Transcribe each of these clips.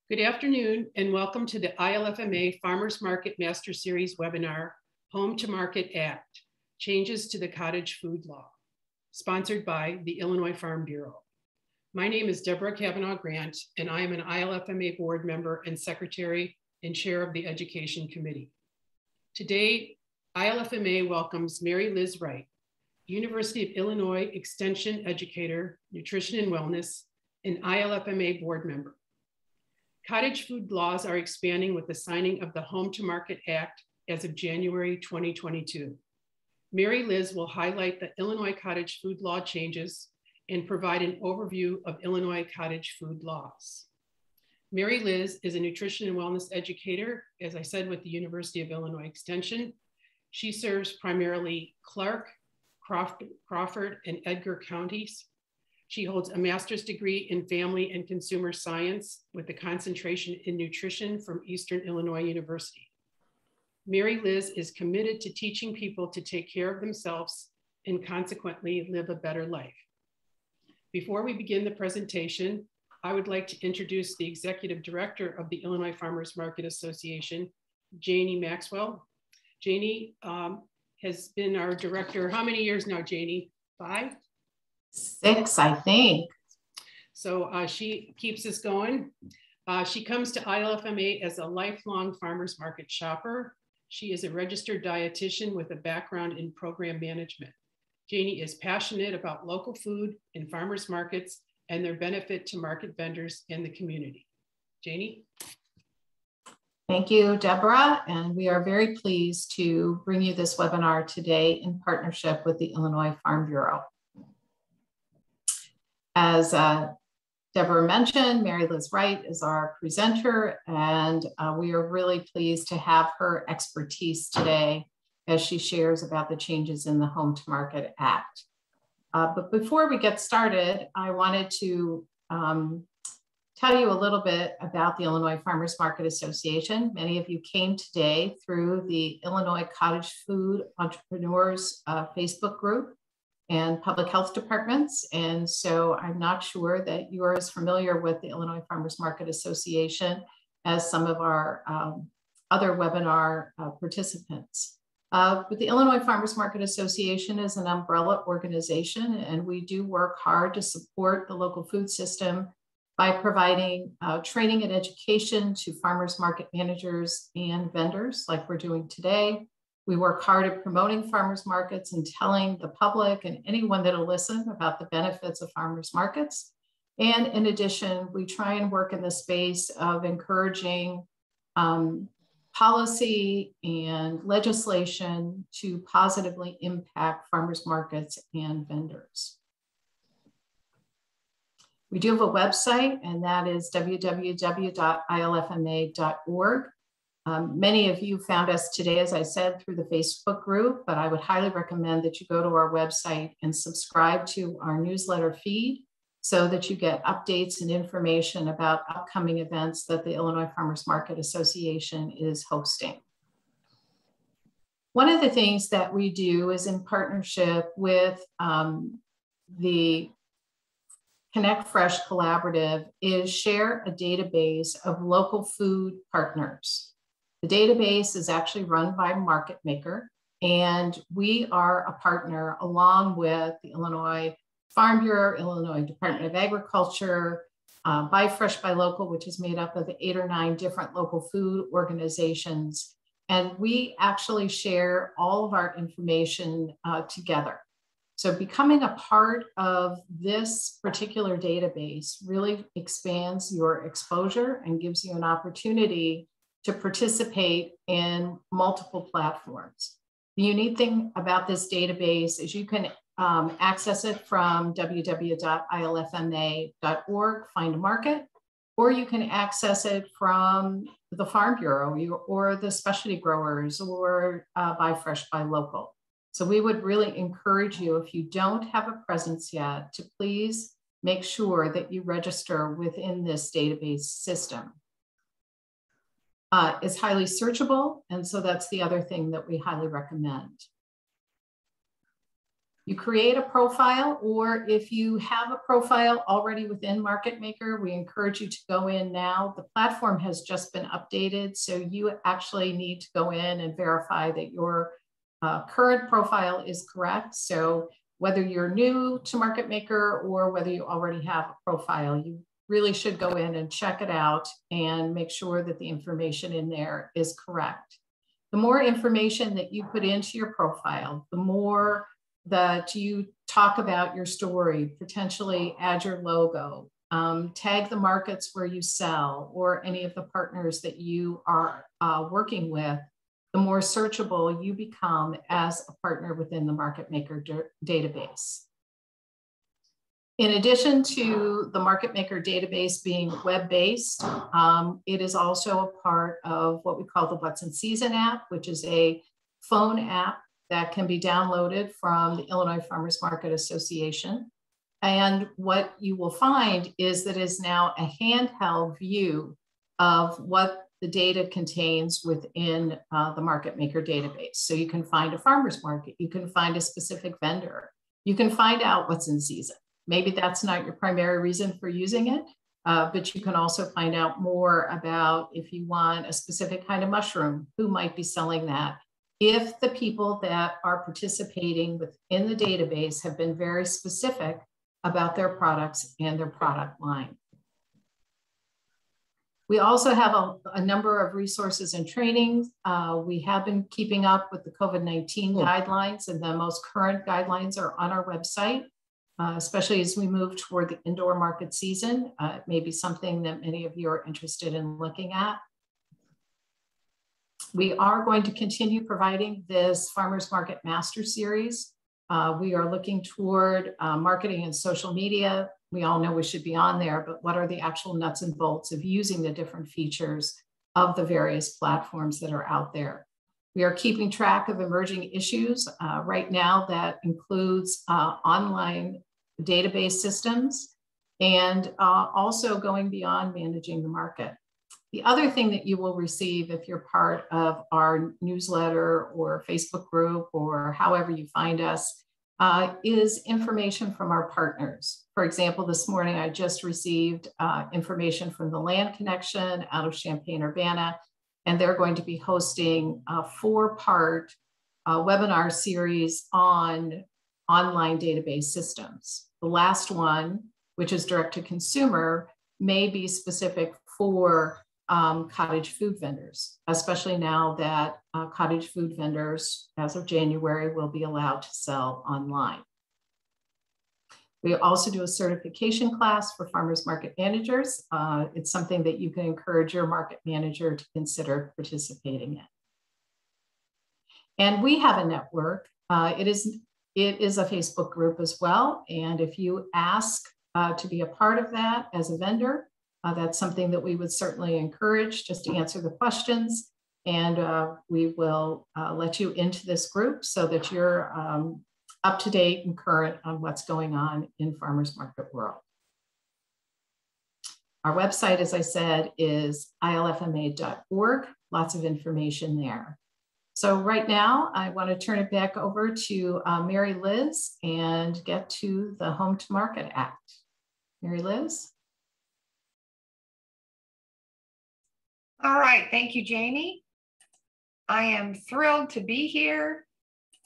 Good afternoon and welcome to the ILFMA Farmers Market Master Series webinar, Home to Market Act, Changes to the Cottage Food Law, sponsored by the Illinois Farm Bureau. My name is Deborah Kavanaugh Grant, and I am an ILFMA board member and secretary and chair of the Education Committee. Today, ILFMA welcomes Mary Liz Wright, University of Illinois Extension Educator, Nutrition and Wellness, and ILFMA board member. Cottage food laws are expanding with the signing of the Home to Market Act as of January 2022. Mary Liz will highlight the Illinois Cottage Food Law changes and provide an overview of Illinois cottage food laws. Mary Liz is a nutrition and wellness educator, as I said, with the University of Illinois Extension. She serves primarily Clark, Crawford, and Edgar counties. She holds a master's degree in family and consumer science with a concentration in nutrition from Eastern Illinois University. Mary Liz is committed to teaching people to take care of themselves and consequently live a better life. Before we begin the presentation, I would like to introduce the Executive Director of the Illinois Farmers Market Association, Janie Maxwell. Janie has been our director, how many years now, Janie? 5? 6, I think. So she keeps us going. She comes to ILFMA as a lifelong farmers market shopper. She is a registered dietitian with a background in program management. Janie is passionate about local food and farmers markets and their benefit to market vendors and the community. Janie? Thank you, Deborah. And we are very pleased to bring you this webinar today in partnership with the Illinois Farm Bureau. As Deborah mentioned, Mary Liz Wright is our presenter, and we are really pleased to have her expertise today as she shares about the changes in the Home to Market Act. But before we get started, I wanted to tell you a little bit about the Illinois Farmers Market Association. Many of you came today through the Illinois Cottage Food Entrepreneurs Facebook group and public health departments. And so I'm not sure that you are as familiar with the Illinois Farmers Market Association as some of our other webinar participants. But the Illinois Farmers Market Association is an umbrella organization, and we do work hard to support the local food system by providing training and education to farmers market managers and vendors like we're doing today. We work hard at promoting farmers markets and telling the public and anyone that'll listen about the benefits of farmers markets. And in addition, we try and work in the space of encouraging policy and legislation to positively impact farmers markets and vendors. We do have a website, and that is www.ilfma.org. Many of you found us today, as I said, through the Facebook group, but I would highly recommend that you go to our website and subscribe to our newsletter feed so that you get updates and information about upcoming events that the Illinois Farmers Market Association is hosting. One of the things that we do is in partnership with the Connect Fresh Collaborative is share a database of local food partners. The database is actually run by Market Maker, and we are a partner along with the Illinois Farm Bureau, Illinois Department of Agriculture, Buy Fresh, Buy Local, which is made up of 8 or 9 different local food organizations. And we actually share all of our information together. So becoming a part of this particular database really expands your exposure and gives you an opportunity to participate in multiple platforms. The unique thing about this database is you can access it from www.ilfma.org, find a market, or you can access it from the Farm Bureau or the specialty growers or Buy Fresh, Buy Local. So we would really encourage you, if you don't have a presence yet, to please make sure that you register within this database system. It's highly searchable, and so that's the other thing that we highly recommend. You create a profile, or if you have a profile already within Market Maker, we encourage you to go in now. The platform has just been updated, so you actually need to go in and verify that your current profile is correct. So whether you're new to Market Maker or whether you already have a profile, you really should go in and check it out and make sure that the information in there is correct. The more information that you put into your profile, the more that you talk about your story, potentially add your logo, tag the markets where you sell or any of the partners that you are working with, the more searchable you become as a partner within the Market Maker database. In addition to the Market Maker database being web-based, it is also a part of what we call the What's in Season app, which is a phone app that can be downloaded from the Illinois Farmers Market Association. And what you will find is that it is now a handheld view of what the data contains within the Market Maker database. So you can find a farmer's market, you can find a specific vendor, you can find out what's in season. Maybe that's not your primary reason for using it, but you can also find out more about if you want a specific kind of mushroom, who might be selling that. If the people that are participating within the database have been very specific about their products and their product line. We also have a number of resources and trainings. We have been keeping up with the COVID-19 guidelines, and the most current guidelines are on our website, especially as we move toward the indoor market season. It may be something that many of you are interested in looking at. We are going to continue providing this Farmers Market Master series. We are looking toward marketing and social media. We all know we should be on there, but what are the actual nuts and bolts of using the different features of the various platforms that are out there? We are keeping track of emerging issues. Right now, that includes online database systems and also going beyond managing the market. The other thing that you will receive if you're part of our newsletter or Facebook group or however you find us is information from our partners. For example, this morning I just received information from the Land Connection out of Champaign-Urbana, and they're going to be hosting a 4-part webinar series on online database systems. The last one, which is direct to consumer, may be specific for cottage food vendors, especially now that cottage food vendors, as of January, will be allowed to sell online. We also do a certification class for farmers market managers. It's something that you can encourage your market manager to consider participating in. And we have a network. It is a Facebook group as well. And if you ask to be a part of that as a vendor, that's something that we would certainly encourage, just to answer the questions. And we will let you into this group so that you're up to date and current on what's going on in farmers market world. Our website, as I said, is ilfma.org. Lots of information there. So right now, I want to turn it back over to Mary Liz and get to the Home to Market Act. Mary Liz? All right, thank you, Jamie. I am thrilled to be here,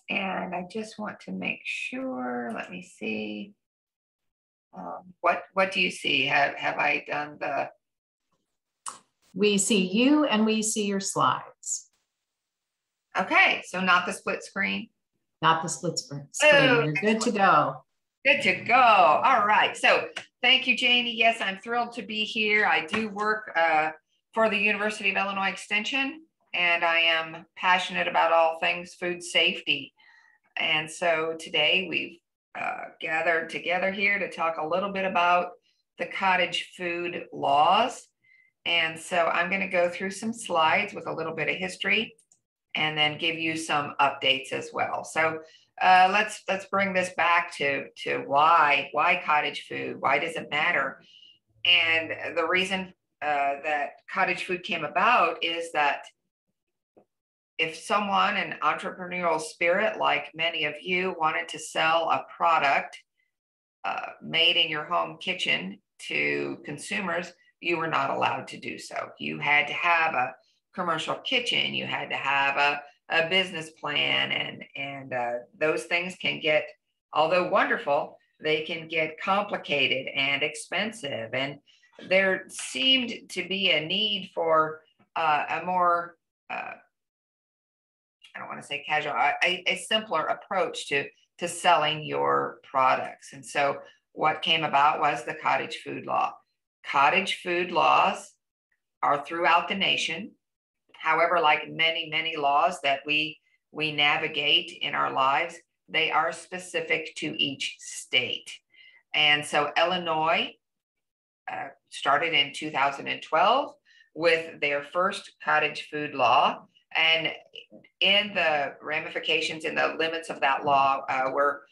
and I just want to make sure, let me see. What do you see? Have I done the? We see you and we see your slides. Okay, so not the split screen? Not the split screen. Oh, you're good to go. Good to go. All right, so thank you, Jamie. Yes, I'm thrilled to be here. I do work for the University of Illinois Extension, and I am passionate about all things food safety. And so today we've gathered together here to talk a little bit about the cottage food laws. And so I'm going to go through some slides with a little bit of history and then give you some updates as well. So let's bring this back to why cottage food? Why does it matter? And the reason that cottage food came about is that if someone, an entrepreneurial spirit like many of you, wanted to sell a product made in your home kitchen to consumers, you were not allowed to do so. You had to have a commercial kitchen, you had to have a business plan, and those things can get, although wonderful, they can get complicated and expensive. And there seemed to be a need for a more, I don't want to say casual, a simpler approach to selling your products. And so what came about was the cottage food law. Cottage food laws are throughout the nation. However, like many, many laws that we navigate in our lives, they are specific to each state. And so Illinois started in 2012 with their first cottage food law. And in the ramifications, in the limits of that law, were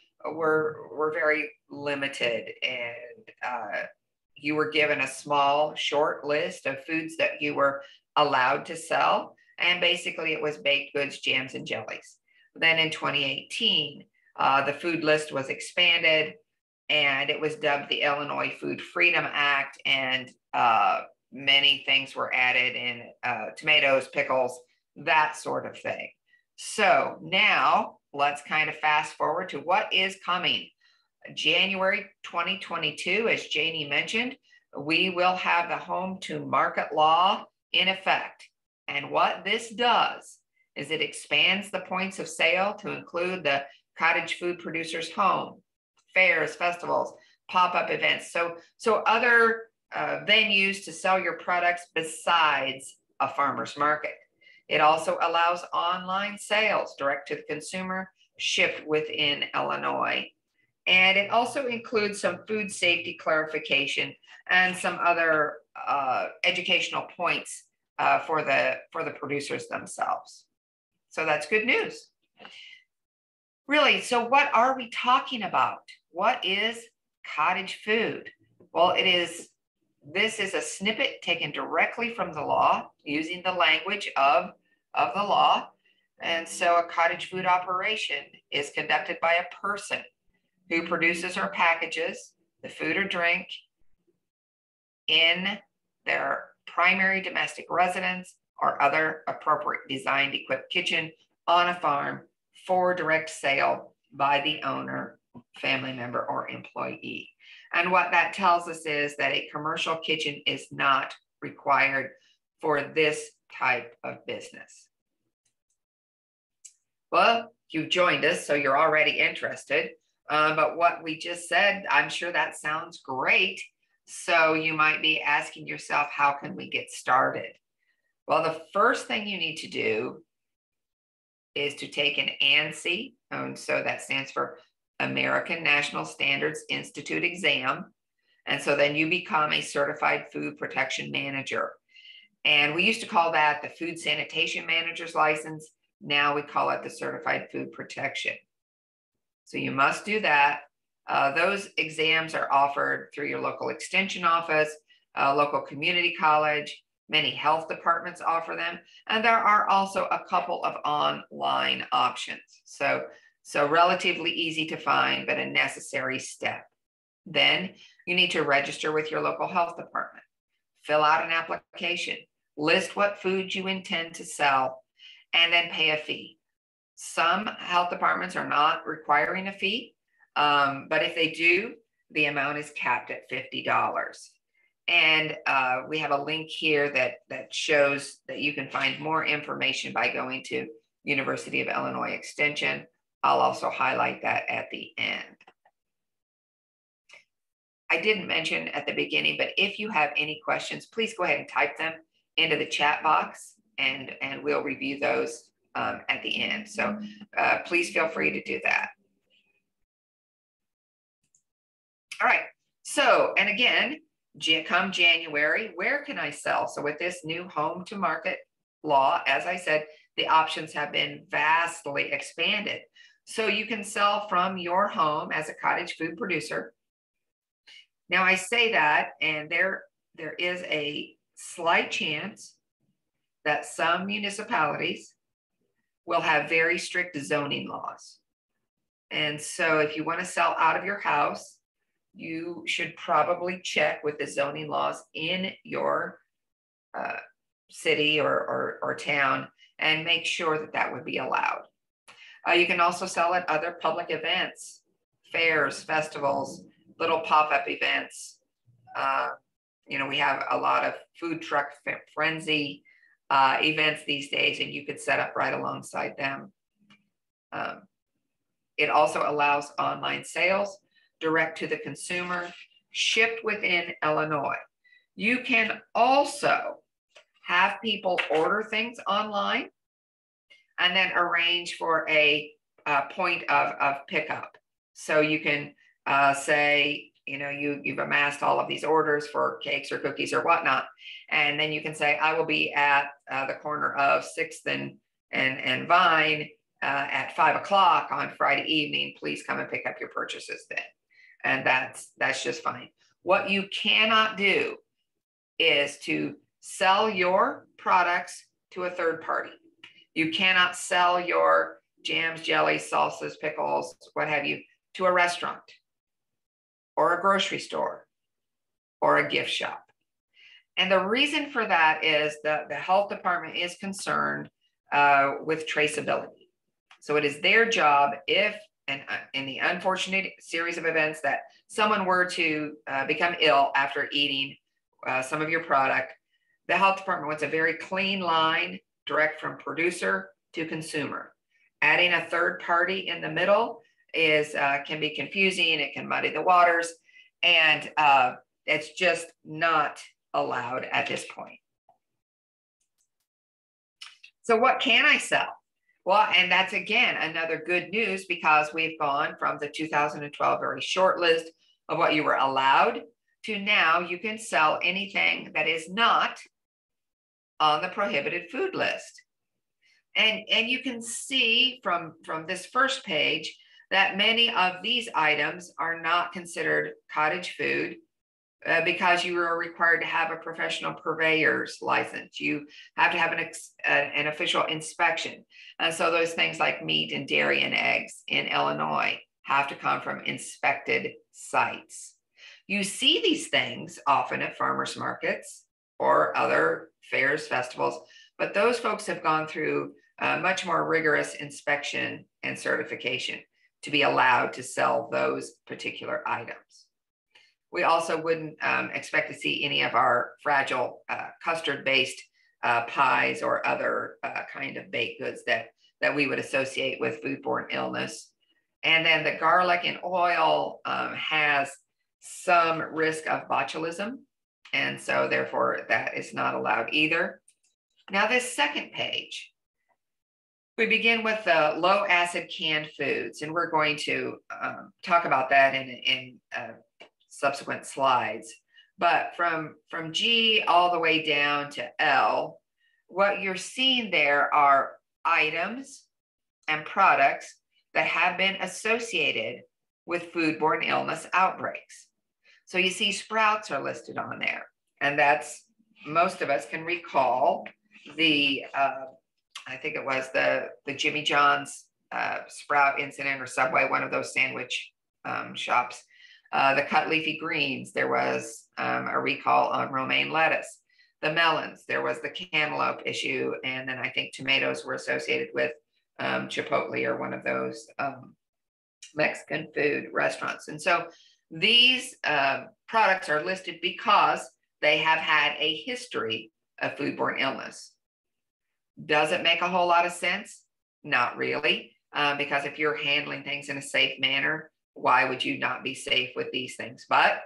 very limited. And you were given a small, short list of foods that you were allowed to sell. And basically it was baked goods, jams, and jellies. Then in 2018, the food list was expanded, and it was dubbed the Illinois Food Freedom Act, and many things were added in, tomatoes, pickles, that sort of thing. So now let's kind of fast forward to what is coming. January 2022, as Janie mentioned, we will have the home to market law in effect. And what this does is it expands the points of sale to include the cottage food producer's home, fairs, festivals, pop-up events. So other venues to sell your products besides a farmer's market. It also allows online sales direct to the consumer, shipped within Illinois. And it also includes some food safety clarification and some other educational points for the producers themselves. So that's good news. Really, so what are we talking about? What is cottage food? Well, this is a snippet taken directly from the law using the language of the law. And so a cottage food operation is conducted by a person who produces or packages the food or drink in their primary domestic residence or other appropriate designed equipped kitchen on a farm for direct sale by the owner, family member, or employee. And what that tells us is that a commercial kitchen is not required for this type of business. Well, you've joined us, so you're already interested. But what we just said, I'm sure that sounds great. So you might be asking yourself, how can we get started? Well, the first thing you need to do is to take an Ansi, so that stands for American National Standards Institute exam. And so then you become a certified food protection manager. And we used to call that the food sanitation manager's license. Now we call it the certified food protection. So you must do that. Those exams are offered through your local extension office, local community college. Many health departments offer them. And there are also a couple of online options. So relatively easy to find, but a necessary step. Then you need to register with your local health department, fill out an application, list what foods you intend to sell, and then pay a fee. Some health departments are not requiring a fee, but if they do, the amount is capped at $50. And we have a link here that shows that you can find more information by going to University of Illinois Extension. I'll also highlight that at the end. I didn't mention at the beginning, but if you have any questions, please go ahead and type them into the chat box, and we'll review those at the end. So please feel free to do that. All right, so, and again, come January, where can I sell? So with this new home to market law, as I said, the options have been vastly expanded. So you can sell from your home as a cottage food producer. Now I say that, and there is a slight chance that some municipalities will have very strict zoning laws. And so if you want to sell out of your house, you should probably check with the zoning laws in your city or town and make sure that that would be allowed. You can also sell at other public events, fairs, festivals, little pop-up events. You know, we have a lot of food truck frenzy events these days, and you could set up right alongside them. It also allows online sales direct to the consumer, shipped within Illinois. You can also have people order things online and then arrange for a point of pickup. So you can say, you know, you've amassed all of these orders for cakes or cookies or whatnot. And then you can say, I will be at the corner of 6th and Vine at 5 o'clock on Friday evening. Please come and pick up your purchases then. And that's just fine. What you cannot do is to sell your products to a third party. You cannot sell your jams, jellies, salsas, pickles, what have you, to a restaurant or a grocery store or a gift shop. And the reason for that is that the health department is concerned with traceability. So it is their job, if and in the unfortunate series of events that someone were to become ill after eating some of your product, the health department wants a very clean line direct from producer to consumer. Adding a third party in the middle is can be confusing. It can muddy the waters, and it's just not allowed at this point. So what can I sell? Well, and that's again another good news, because we've gone from the 2012 very short list of what you were allowed to now you can sell anything that is not on the prohibited food list. And you can see from this first page that many of these items are not considered cottage food because you are required to have a professional purveyor's license. You have to have an official inspection. And so those things like meat and dairy and eggs in Illinois have to come from inspected sites. You see these things often at farmers markets or other fairs, festivals, but those folks have gone through much more rigorous inspection and certification to be allowed to sell those particular items. We also wouldn't expect to see any of our fragile custard-based pies or other kind of baked goods that we would associate with foodborne illness. And then the garlic and oil has some risk of botulism, and so therefore that is not allowed either. Now this second page, we begin with the low acid canned foods, and we're going to talk about that in subsequent slides. But from G all the way down to L, what you're seeing there are items and products that have been associated with foodborne illness outbreaks. So you see sprouts are listed on there, and that's, most of us can recall the I think it was the Jimmy John's sprout incident, or Subway, one of those sandwich shops. The cut leafy greens, there was a recall on romaine lettuce. The melons, there was the cantaloupe issue, and then I think tomatoes were associated with Chipotle or one of those Mexican food restaurants. And so these products are listed because they have had a history of foodborne illness. Does it make a whole lot of sense? Not really, because if you're handling things in a safe manner, why would you not be safe with these things? But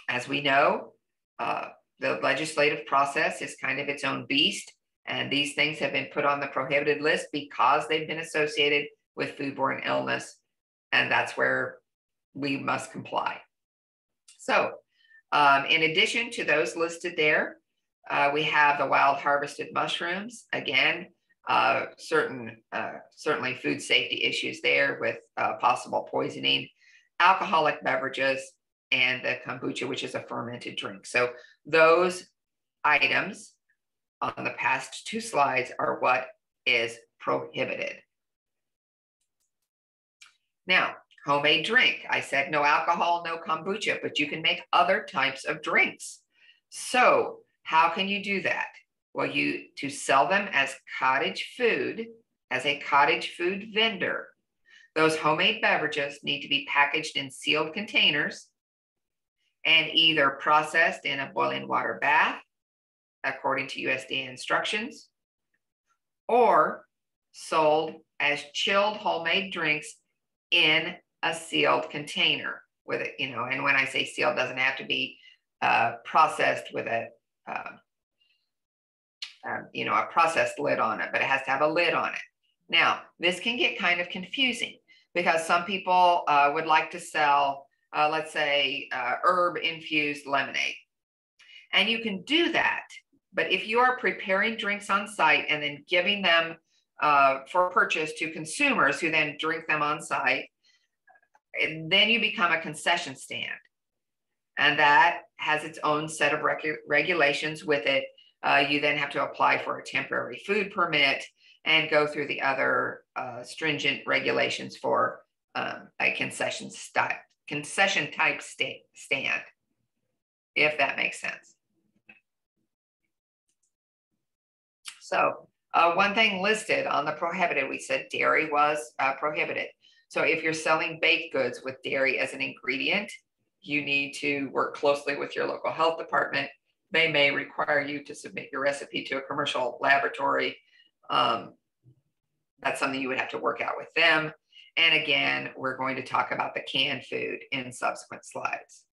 as we know, the legislative process is kind of its own beast, and these things have been put on the prohibited list because they've been associated with foodborne illness, and that's where we must comply. So in addition to those listed there, we have the wild harvested mushrooms. Again, certainly food safety issues there with possible poisoning, alcoholic beverages, and the kombucha, which is a fermented drink. So those items on the past two slides are what is prohibited. Now, homemade drink. I said no alcohol, no kombucha, but you can make other types of drinks. So how can you do that? Well, to sell them as cottage food, as a cottage food vendor, those homemade beverages need to be packaged in sealed containers and either processed in a boiling water bath, according to USDA instructions, or sold as chilled homemade drinks in a sealed container with it, and when I say sealed, doesn't have to be processed with a processed lid on it, but it has to have a lid on it. Now, this can get kind of confusing because some people would like to sell, let's say, herb-infused lemonade. And you can do that, but if you are preparing drinks on site and then giving them for purchase to consumers who then drink them on site, then you become a concession stand. And that has its own set of regulations with it. You then have to apply for a temporary food permit and go through the other stringent regulations for a concession type stand, if that makes sense. So one thing listed on the prohibited, we said dairy was prohibited. So if you're selling baked goods with dairy as an ingredient, you need to work closely with your local health department. They may require you to submit your recipe to a commercial laboratory. That's something you would have to work out with them. And again, we're going to talk about the canned food in subsequent slides.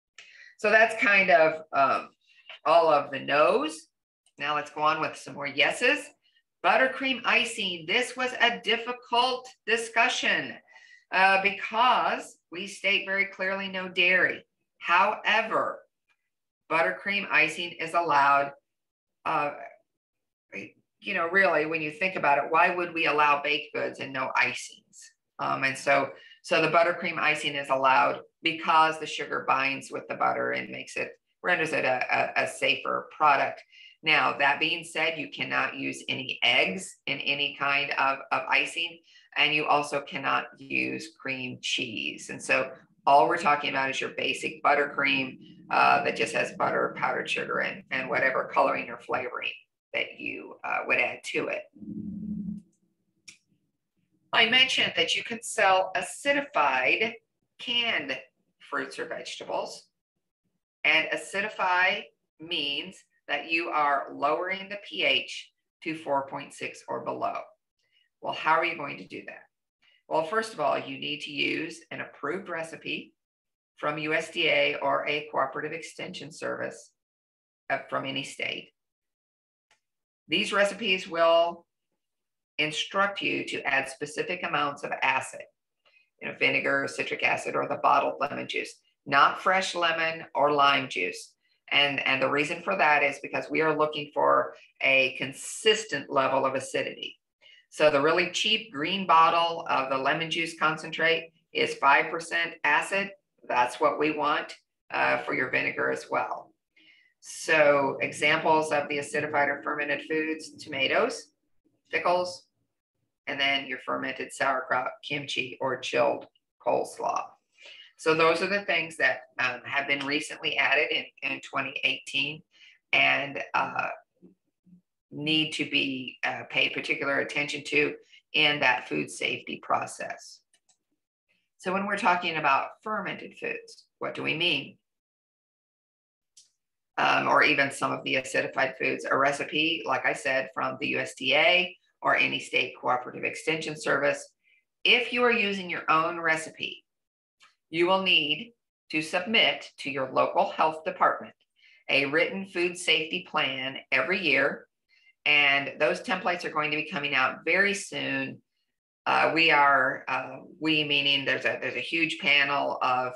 So that's kind of all of the no's. Now let's go on with some more yeses. Buttercream icing. This was a difficult discussion because we state very clearly no dairy. However, buttercream icing is allowed. Really, when you think about it, why would we allow baked goods and no icings? And so the buttercream icing is allowed because the sugar binds with the butter and renders it a safer product. Now, that being said, you cannot use any eggs in any kind of icing, and you also cannot use cream cheese. And so all we're talking about is your basic buttercream that just has butter, powdered sugar, and whatever coloring or flavoring that you would add to it. I mentioned that you can sell acidified canned fruits or vegetables, and acidify means that you are lowering the pH to 4.6 or below. Well, how are you going to do that? Well, first of all, you need to use an approved recipe from USDA or a cooperative extension service from any state. These recipes will instruct you to add specific amounts of acid, vinegar, citric acid, or the bottled lemon juice, not fresh lemon or lime juice. And the reason for that is because we are looking for a consistent level of acidity. So the really cheap green bottle of the lemon juice concentrate is 5% acid. That's what we want for your vinegar as well. So examples of the acidified or fermented foods: tomatoes, pickles, and then your fermented sauerkraut, kimchi, or chilled coleslaw. So those are the things that have been recently added in 2018 and need to be paid particular attention to in that food safety process. So when we're talking about fermented foods, what do we mean? Or even some of the acidified foods, a recipe, like I said, from the USDA or any state cooperative extension service. If you are using your own recipe, you will need to submit to your local health department a written food safety plan every year. And those templates are going to be coming out very soon. We meaning there's a huge panel of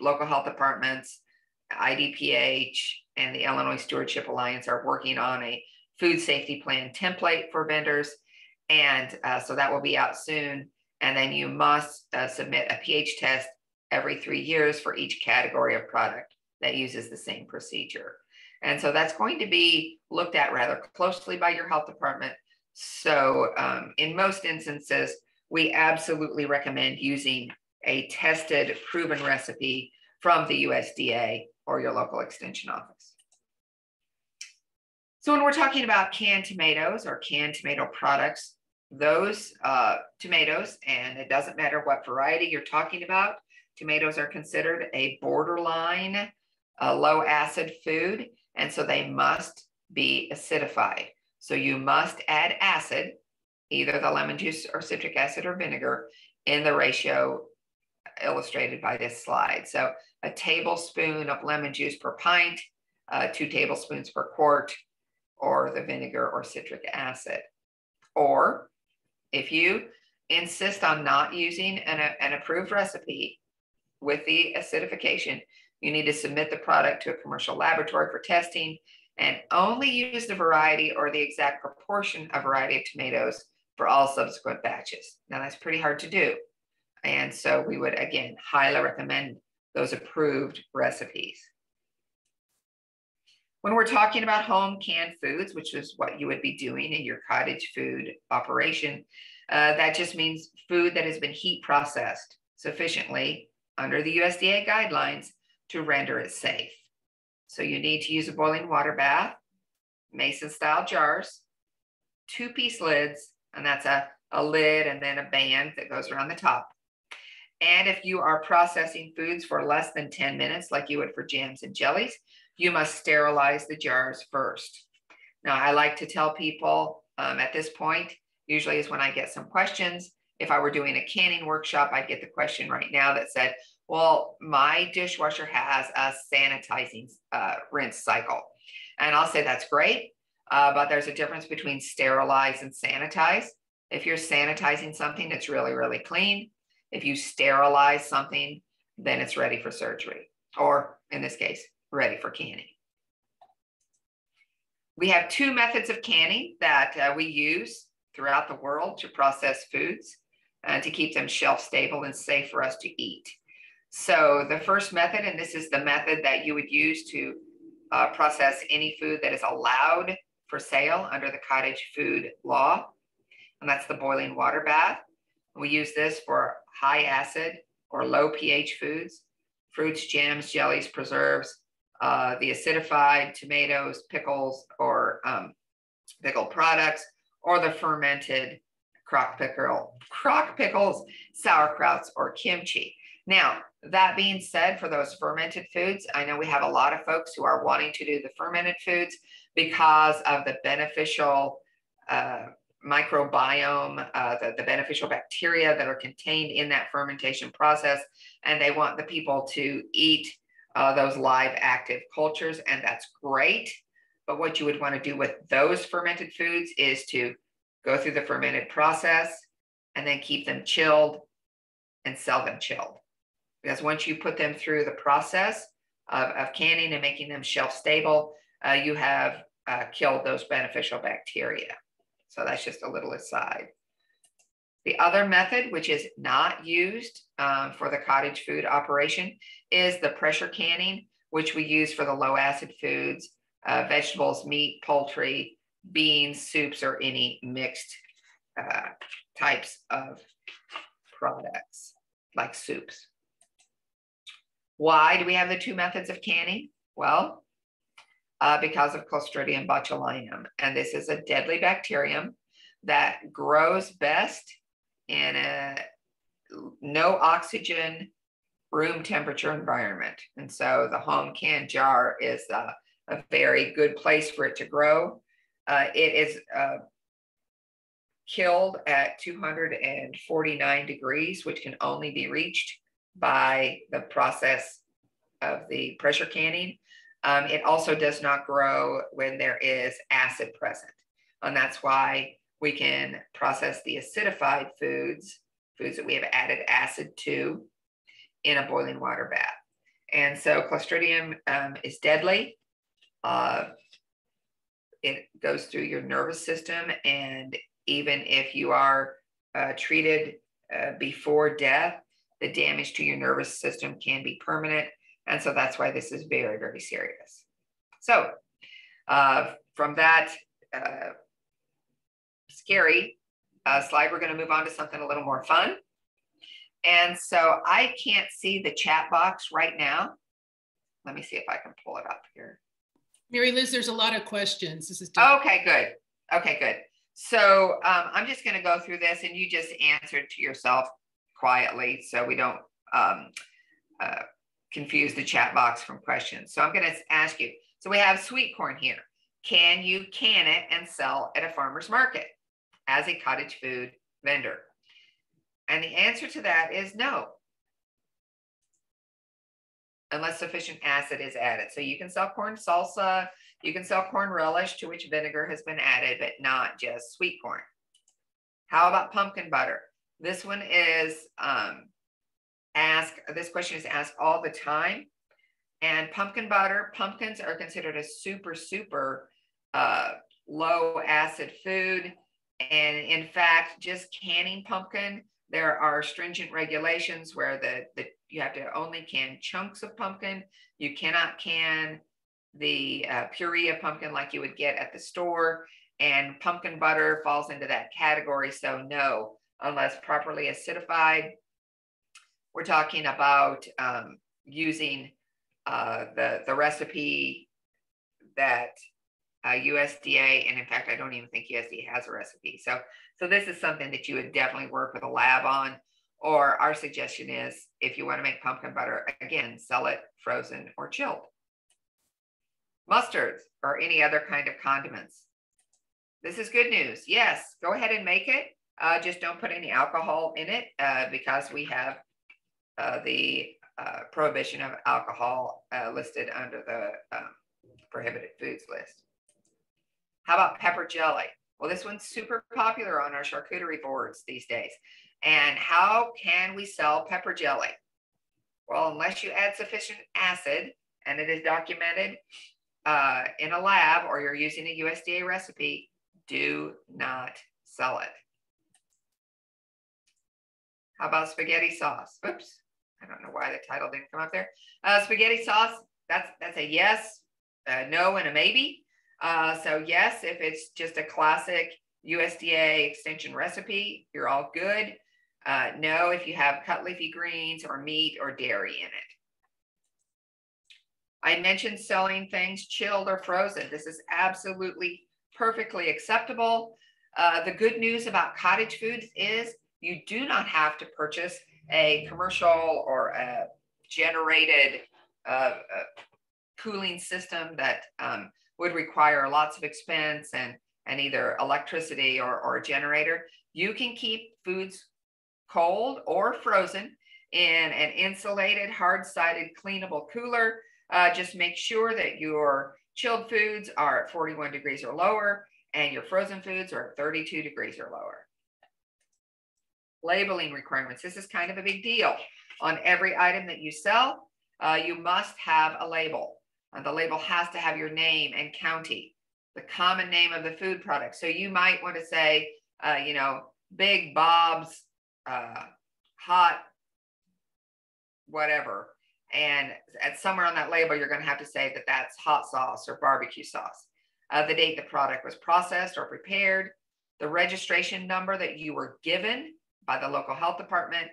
local health departments, IDPH, and the Illinois Stewardship Alliance are working on a food safety plan template for vendors. And so that will be out soon. And then you must submit a pH test every 3 years for each category of product that uses the same procedure. And so that's going to be looked at rather closely by your health department So in most instances, we absolutely recommend using a tested, proven recipe from the USDA or your local extension office. So when we're talking about canned tomatoes or canned tomato products, those tomatoes, and it doesn't matter what variety you're talking about, tomatoes are considered a borderline low acid food, and so they must be acidified. So you must add acid, either the lemon juice or citric acid or vinegar, in the ratio illustrated by this slide. So a tablespoon of lemon juice per pint, 2 tablespoons per quart, or the vinegar or citric acid. Or if you insist on not using an approved recipe with the acidification, you need to submit the product to a commercial laboratory for testing and only use the variety or the exact proportion of variety of tomatoes for all subsequent batches. Now that's pretty hard to do. And so we would, again, highly recommend those approved recipes. When we're talking about home canned foods, which is what you would be doing in your cottage food operation, that just means food that has been heat processed sufficiently under the USDA guidelines to render it safe. So you need to use a boiling water bath, Mason style jars, 2-piece lids, and that's a lid and then a band that goes around the top. And if you are processing foods for less than 10 minutes, like you would for jams and jellies, you must sterilize the jars first. Now, I like to tell people at this point, usually is when I get some questions. If I were doing a canning workshop, I'd get the question right now that said, well, my dishwasher has a sanitizing rinse cycle. And I'll say that's great, but there's a difference between sterilize and sanitize. If you're sanitizing something, it's really, really clean. If you sterilize something, then it's ready for surgery, or in this case, ready for canning. We have 2 methods of canning that we use throughout the world to process foods and to keep them shelf stable and safe for us to eat. So the first method, and this is the method that you would use to process any food that is allowed for sale under the Cottage Food Law, and that's the boiling water bath. We use this for high acid or low pH foods, fruits, jams, jellies, preserves, the acidified tomatoes, pickles, or pickled products, or the fermented crock pickles, sauerkrauts, or kimchi. Now, that being said, for those fermented foods, I know we have a lot of folks who are wanting to do the fermented foods because of the beneficial microbiome, the beneficial bacteria that are contained in that fermentation process, and they want the people to eat those live active cultures, and that's great. But what you would want to do with those fermented foods is to go through the fermented process and then keep them chilled and sell them chilled. Because once you put them through the process of canning and making them shelf stable, you have killed those beneficial bacteria. So that's just a little aside. The other method, which is not used for the cottage food operation, is the pressure canning, which we use for the low acid foods, vegetables, meat, poultry, beans, soups, or any mixed types of products like soups. Why do we have the 2 methods of canning? Well, because of Clostridium Botulinum. And this is a deadly bacterium that grows best in a no oxygen, room temperature environment. And so the home canned jar is a very good place for it to grow. It is killed at 249 degrees, which can only be reached by the process of the pressure canning. It also does not grow when there is acid present. And that's why we can process the acidified foods that we have added acid to, in a boiling water bath. And so Clostridium is deadly. It goes through your nervous system, and even if you are treated before death, the damage to your nervous system can be permanent. And so that's why this is very, very serious. So from that scary slide, we're going to move on to something a little more fun. And so I can't see the chat box right now. Let me see if I can pull it up here. Mary Liz, there's a lot of questions. This is okay, good. Okay, good. So I'm just going to go through this, and you just answer to yourself quietly so we don't confuse the chat box from questions. So I'm going to ask you. So we have sweet corn here. Can you can it and sell at a farmer's market as a cottage food vendor? And the answer to that is no, unless sufficient acid is added. So you can sell corn salsa, you can sell corn relish to which vinegar has been added, but not just sweet corn. How about pumpkin butter? This one is this question is asked all the time. And pumpkins are considered a super low acid food. And in fact, just canning pumpkin, there are stringent regulations where you have to only can chunks of pumpkin. You cannot can the puree of pumpkin like you would get at the store. And pumpkin butter falls into that category. So no, unless properly acidified. We're talking about using the recipe that USDA, and in fact, I don't even think USDA has a recipe. So this is something that you would definitely work with a lab on, or our suggestion is if you want to make pumpkin butter, again, sell it frozen or chilled. Mustards or any other kind of condiments. This is good news. Yes, go ahead and make it. Just don't put any alcohol in it because we have the prohibition of alcohol listed under the prohibited foods list. How about pepper jelly? Well, this one's super popular on our charcuterie boards these days. And how can we sell pepper jelly? Well, unless you add sufficient acid, and it is documented in a lab, or you're using a USDA recipe, do not sell it. How about spaghetti sauce? Oops, I don't know why the title didn't come up there. Spaghetti sauce, that's a yes, a no, and a maybe. So yes, if it's just a classic USDA extension recipe, you're all good. No, if you have cut leafy greens or meat or dairy in it. I mentioned selling things chilled or frozen. This is absolutely perfectly acceptable. The good news about cottage foods is you do not have to purchase a commercial or a generated cooling system that would require lots of expense and either electricity or a generator. You can keep foods cold or frozen in an insulated, hard-sided, cleanable cooler. Just make sure that your chilled foods are at 41 degrees or lower and your frozen foods are at 32 degrees or lower. Labeling requirements. This is kind of a big deal. On every item that you sell, you must have a label. The label has to have your name and county, the common name of the food product. So you might want to say, Big Bob's hot whatever. And at somewhere on that label, you're going to have to say that that's hot sauce or barbecue sauce. The date the product was processed or prepared, the registration number that you were given by the local health department,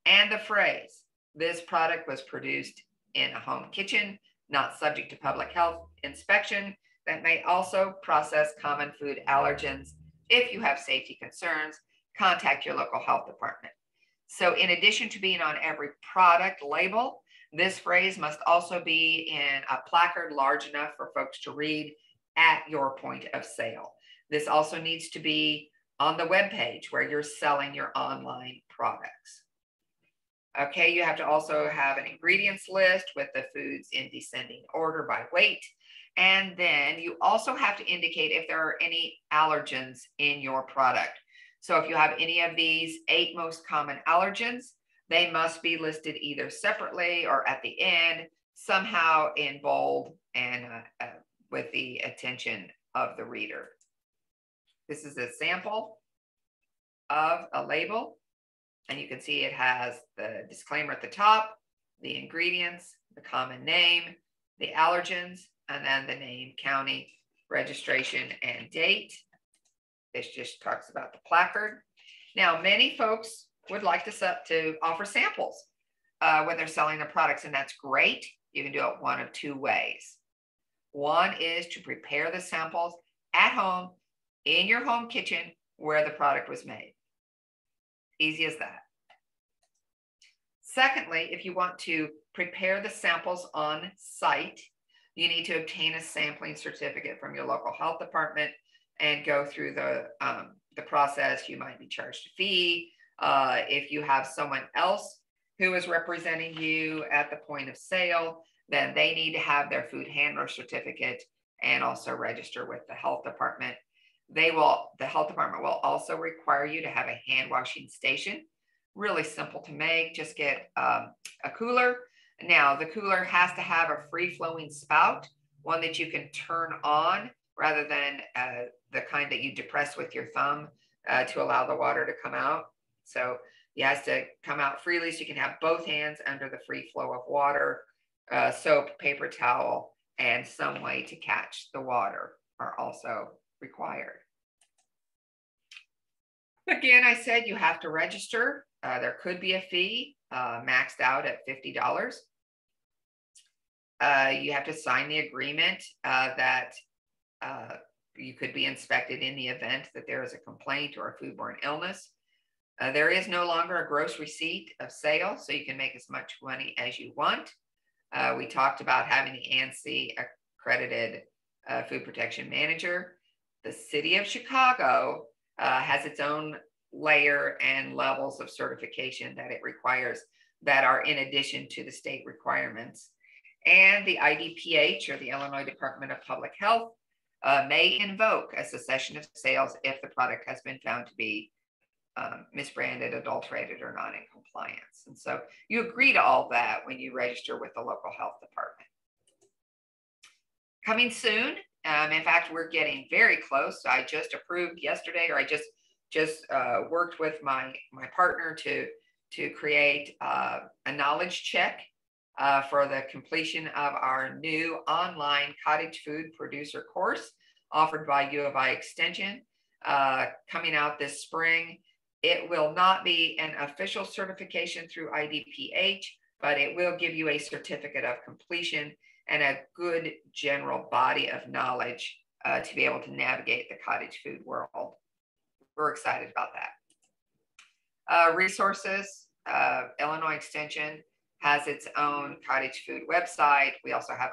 and the phrase, this product was produced in a home kitchen, not subject to public health inspection, that may also process common food allergens. If you have safety concerns, contact your local health department. So in addition to being on every product label, this phrase must also be in a placard large enough for folks to read at your point of sale. This also needs to be on the web page where you're selling your online products. Okay, you have to also have an ingredients list with the foods in descending order by weight. And then you also have to indicate if there are any allergens in your product. So if you have any of these 8 most common allergens, they must be listed either separately or at the end, somehow in bold and with the attention of the reader. This is a sample of a label. And you can see it has the disclaimer at the top, the ingredients, the common name, the allergens, and then the name, county, registration, and date. It just talks about the placard. Now, many folks would like to offer samples when they're selling their products, and that's great. You can do it one of two ways. One is to prepare the samples at home in your home kitchen where the product was made. Easy as that. Secondly, if you want to prepare the samples on site, you need to obtain a sampling certificate from your local health department and go through the process. You might be charged a fee. If you have someone else who is representing you at the point of sale, then they need to have their food handler certificate and also register with the health department. The health department will also require you to have a hand washing station. Really simple to make. Just get a cooler. Now, the cooler has to have a free-flowing spout, one that you can turn on rather than the kind that you depress with your thumb to allow the water to come out. So it has to come out freely so you can have both hands under the free flow of water. Soap, paper towel, and some way to catch the water are also required. Again, I said you have to register. There could be a fee maxed out at $50. You have to sign the agreement that you could be inspected in the event that there is a complaint or a foodborne illness. There is no longer a gross receipt of sale, so you can make as much money as you want. We talked about having the Ansi accredited food protection manager. The city of Chicago has its own layer and levels of certification that it requires that are in addition to the state requirements. And the IDPH, or the Illinois Department of Public Health, may invoke a cessation of sales if the product has been found to be misbranded, adulterated, or not in compliance. And so you agree to all that when you register with the local health department. Coming soon. In fact, we're getting very close. I just approved yesterday, or I just worked with my partner to create a knowledge check for the completion of our new online cottage food producer course offered by U of I Extension coming out this spring. It will not be an official certification through IDPH, but it will give you a certificate of completion and a good general body of knowledge to be able to navigate the cottage food world. We're excited about that. Resources, Illinois Extension has its own cottage food website. We also have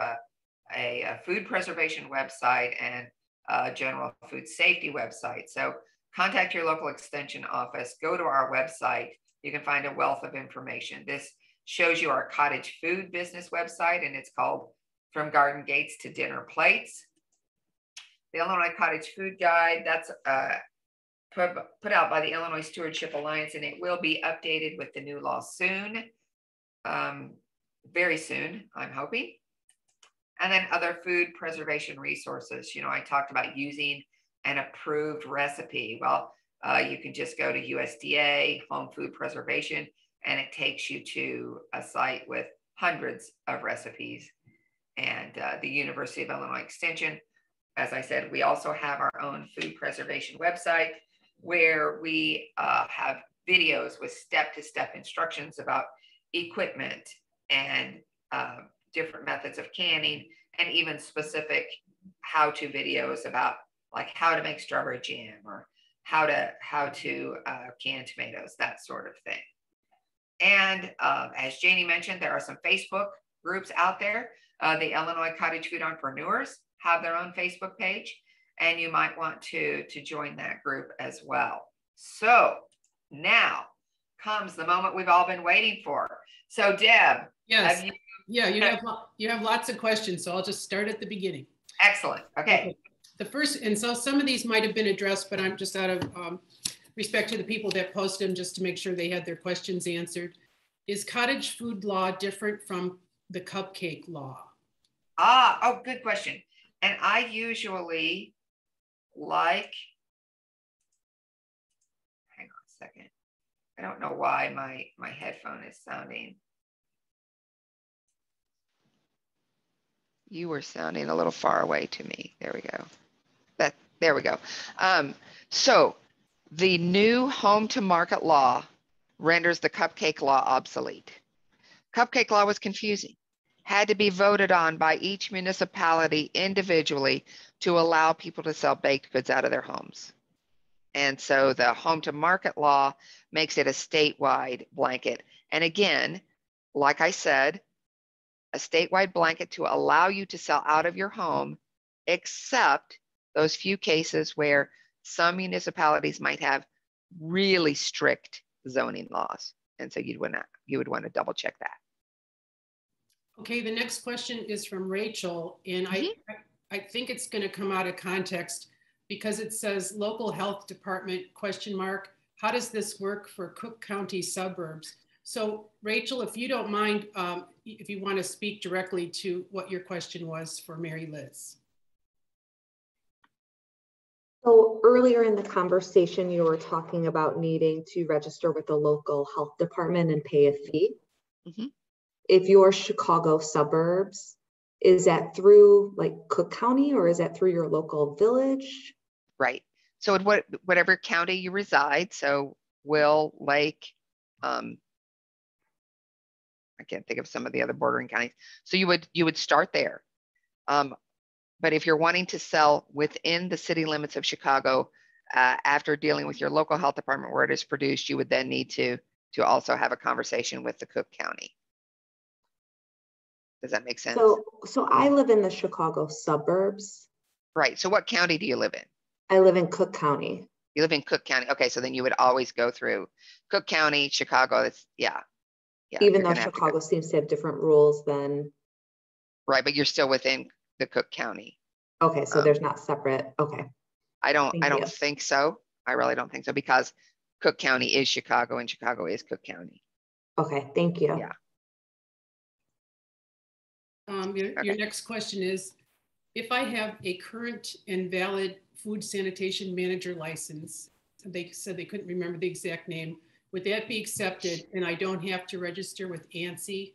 a food preservation website and a general food safety website. So contact your local extension office, go to our website. You can find a wealth of information. This shows you our cottage food business website, and it's called From Garden Gates to Dinner Plates. The Illinois Cottage Food Guide, that's put out by the Illinois Stewardship Alliance, and it will be updated with the new law soon, very soon, I'm hoping. And then other food preservation resources. You know, I talked about using an approved recipe. Well, you can just go to USDA, Home Food Preservation, and it takes you to a site with hundreds of recipes. And the University of Illinois Extension, as I said, we also have our own food preservation website where we have videos with step-to-step instructions about equipment and different methods of canning, and even specific how-to videos about like how to make strawberry jam or how to can tomatoes, that sort of thing. And as Janie mentioned, there are some Facebook groups out there. The Illinois Cottage Food Entrepreneurs have their own Facebook page, and you might want to join that group as well. So now comes the moment we've all been waiting for. So Deb, yes, you have lots of questions, so I'll just start at the beginning. Excellent. Okay. The first, and so some of these might have been addressed, but I'm just out of respect to the people that posted them, just to make sure they had their questions answered. Is cottage food law different from the cupcake law? Oh, good question. And I usually like, hang on a second. I don't know why my headphone is sounding. You were sounding a little far away to me. There we go. There we go. So the new home to market law renders the cupcake law obsolete. Cupcake law was confusing, had to be voted on by each municipality individually to allow people to sell baked goods out of their homes. And so the home to market law makes it a statewide blanket. And again, like I said, a statewide blanket to allow you to sell out of your home, except those few cases where some municipalities might have really strict zoning laws. And so you would want to double check that. Okay, the next question is from Rachel, and I think it's going to come out of context because it says local health department ? How does this work for Cook County suburbs? So Rachel, if you don't mind, if you want to speak directly to what your question was for Mary Liz. So earlier in the conversation, you were talking about needing to register with the local health department and pay a fee. Mm-hmm. If you're Chicago suburbs, is that through like Cook County or is that through your local village? Right. So whatever county you reside, so Will, Lake, I can't think of some of the other bordering counties. So you would start there. But if you're wanting to sell within the city limits of Chicago, after dealing with your local health department where it is produced, you would then need to also have a conversation with the Cook County. Does that make sense? So I live in the Chicago suburbs. Right. So what county do you live in? I live in Cook County. You live in Cook County. Okay. So then you would always go through Cook County, Chicago. That's yeah. Even though Chicago seems to have different rules than. Right. But you're still within the Cook County. Okay. So there's not separate. Okay. I don't think so. I really don't think so because Cook County is Chicago and Chicago is Cook County. Okay. Thank you. Yeah. Your next question is, if I have a current and valid food sanitation manager license, they said they couldn't remember the exact name, would that be accepted and I don't have to register with Ansi?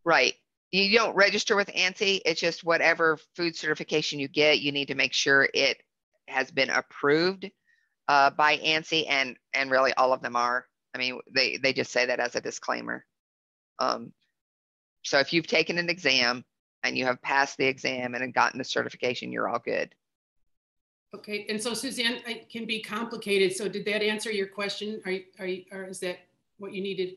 Right. You don't register with Ansi. It's just whatever food certification you get, you need to make sure it has been approved by Ansi, and really all of them are. I mean, they just say that as a disclaimer. So if you've taken an exam and you have passed the exam and gotten the certification, you're all good. Okay, and so Suzanne, it can be complicated. So did that answer your question? Or is that what you needed?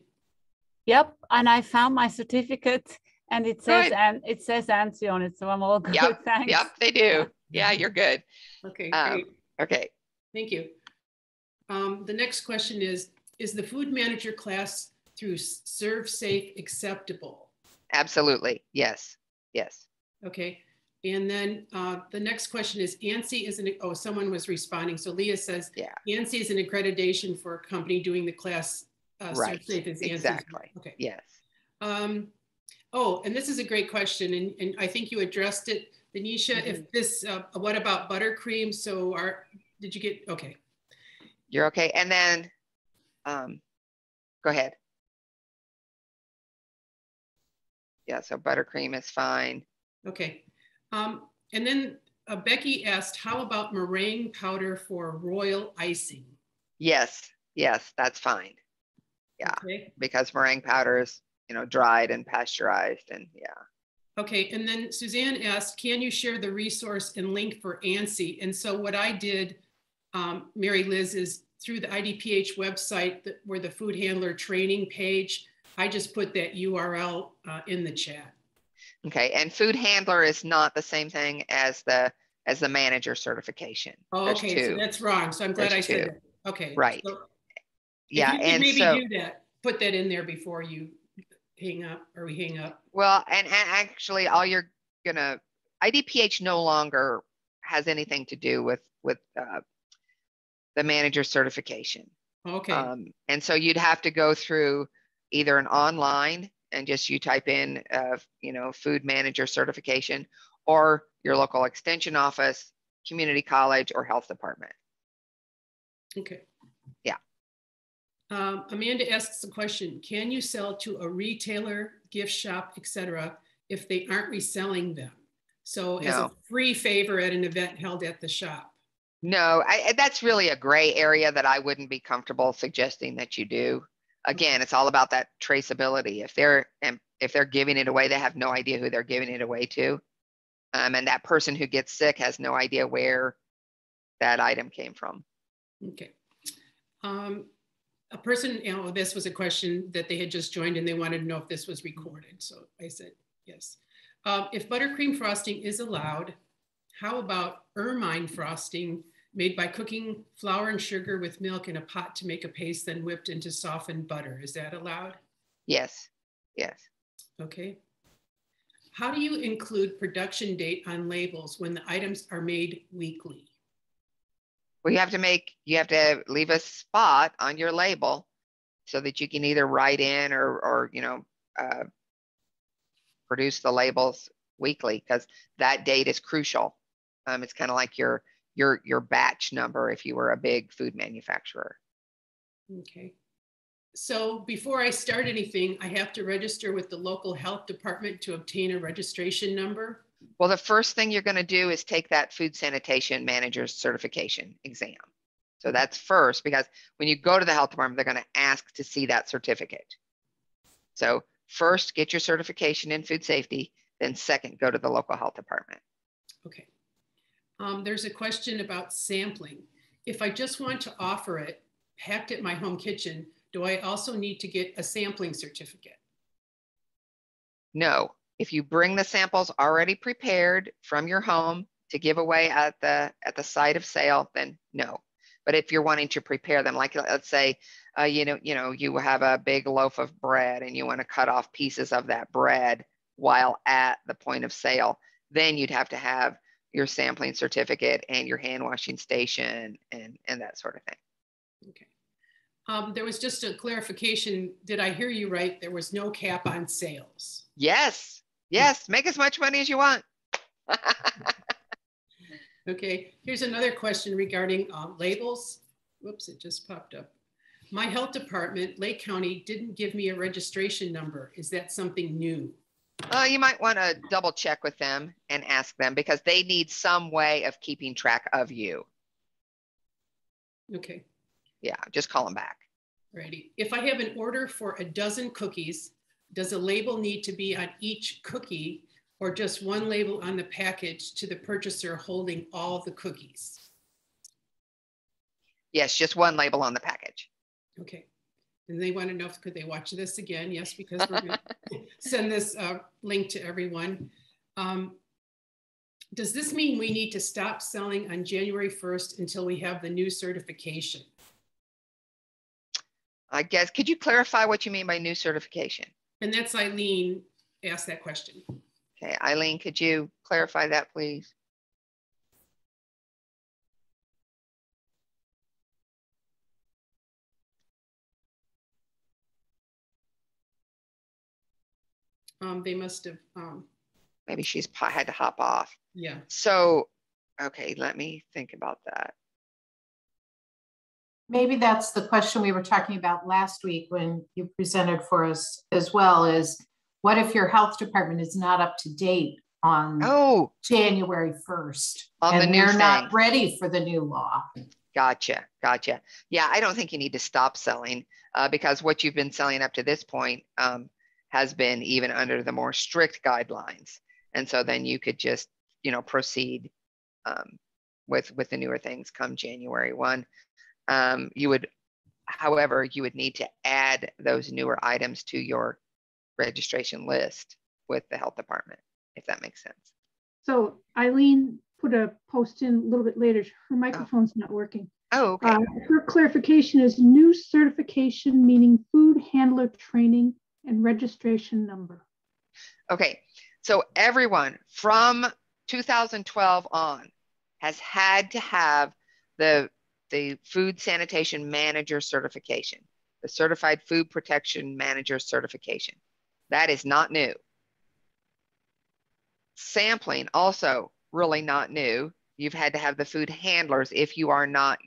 Yep, and I found my certificate and it says it says Ansi on it, so I'm all good. Yep, thanks. yep, they do. Yeah, you're good. Okay, great. Okay. Thank you. The next question is the food manager class through ServSafe acceptable? Absolutely, yes, yes. Okay, and then the next question is Ansi is someone was responding. So Leah says, yeah, Ansi is an accreditation for a company doing the class. Right, ServSafe is Ansi's. Exactly, okay. Yes. Oh, and this is a great question, and I think you addressed it, Denisha. Mm-hmm. If this, what about buttercream? So did you get, okay. You're okay, and then, go ahead. Yeah, so buttercream is fine. Okay, and then Becky asked, how about meringue powder for royal icing? Yes, that's fine. Yeah, okay. Because meringue powder is, dried and pasteurized, and yeah. Okay, and then Suzanne asked, can you share the resource and link for Ansi? And so what I did, Mary Liz, is through the IDPH website, where the food handler training page, I just put that URL in the chat. Okay, and food handler is not the same thing as the manager certification. Oh, okay, so that's wrong. So I'm glad I said that. Okay, right. So yeah, you and maybe so do that. Put that in there before you hang up, or we hang up. Well, and actually, all you're gonna IDPH no longer has anything to do with the manager certification. Okay. And so you'd have to go through either an online and just you type in, food manager certification, or your local extension office, community college, or health department. Okay. Yeah. Amanda asks a question: can you sell to a retailer, gift shop, etc., if they aren't reselling them? So as a free favor at an event held at the shop. No, that's really a gray area that I wouldn't be comfortable suggesting that you do. Again, it's all about that traceability. If they're giving it away, they have no idea who they're giving it away to. And that person who gets sick has no idea where that item came from. Okay. A person, this was a question that they had just joined and they wanted to know if this was recorded. So I said, yes. If buttercream frosting is allowed, how about ermine frosting made by cooking flour and sugar with milk in a pot to make a paste, then whipped into softened butter? Is that allowed? Yes, yes. Okay. How do you include production date on labels when the items are made weekly? Well, you have to leave a spot on your label so that you can either write in or produce the labels weekly, because that date is crucial. It's kind of like your batch number if you were a big food manufacturer. Okay. So before I start anything, I have to register with the local health department to obtain a registration number. Well, the first thing you're going to do is take that food sanitation manager's certification exam. So that's first, because when you go to the health department, they're going to ask to see that certificate. So first, get your certification in food safety, then second, go to the local health department. Okay. There's a question about sampling. If I just want to offer it packed at my home kitchen, do I also need to get a sampling certificate? No. If you bring the samples already prepared from your home to give away at the site of sale, then no. But if you're wanting to prepare them, like let's say, you have a big loaf of bread and you want to cut off pieces of that bread while at the point of sale, then you'd have to have your sampling certificate and your hand washing station and that sort of thing. Okay. There was just a clarification. Did I hear you right? There was no cap on sales. Yes. Yes. Make as much money as you want. Okay. Here's another question regarding labels. Whoops, it just popped up. My health department, Lake County, didn't give me a registration number. Is that something new? You might want to double check with them and ask them, because they need some way of keeping track of you. Okay. Yeah, just call them back. Righty. If I have an order for a dozen cookies, does a label need to be on each cookie or just one label on the package to the purchaser holding all the cookies? Yes, just one label on the package. Okay. And they want to know if could they watch this again? Yes, because we're going to send this link to everyone. Does this mean we need to stop selling on January 1st until we have the new certification? I guess, could you clarify what you mean by new certification? And that's Eileen asked that question. Okay, Eileen, could you clarify that, please? They must have. Maybe she's had to hop off. Yeah. So, okay, let me think about that. Maybe that's the question we were talking about last week when you presented for us as well, is what if your health department is not up to date on January 1st and they're not ready for the new law? Gotcha. Yeah, I don't think you need to stop selling because what you've been selling up to this point has been even under the more strict guidelines. And so then you could just, proceed with the newer things come January 1. However, you would need to add those newer items to your registration list with the health department, if that makes sense. So Eileen put a post in a little bit later. Her microphone's not working. Oh, okay. Her clarification is new certification, meaning food handler training and registration number. Okay, so everyone from 2012 on has had to have the food sanitation manager certification, the certified food protection manager certification. That is not new. Sampling also really not new. You've had to have the food handlers if you are not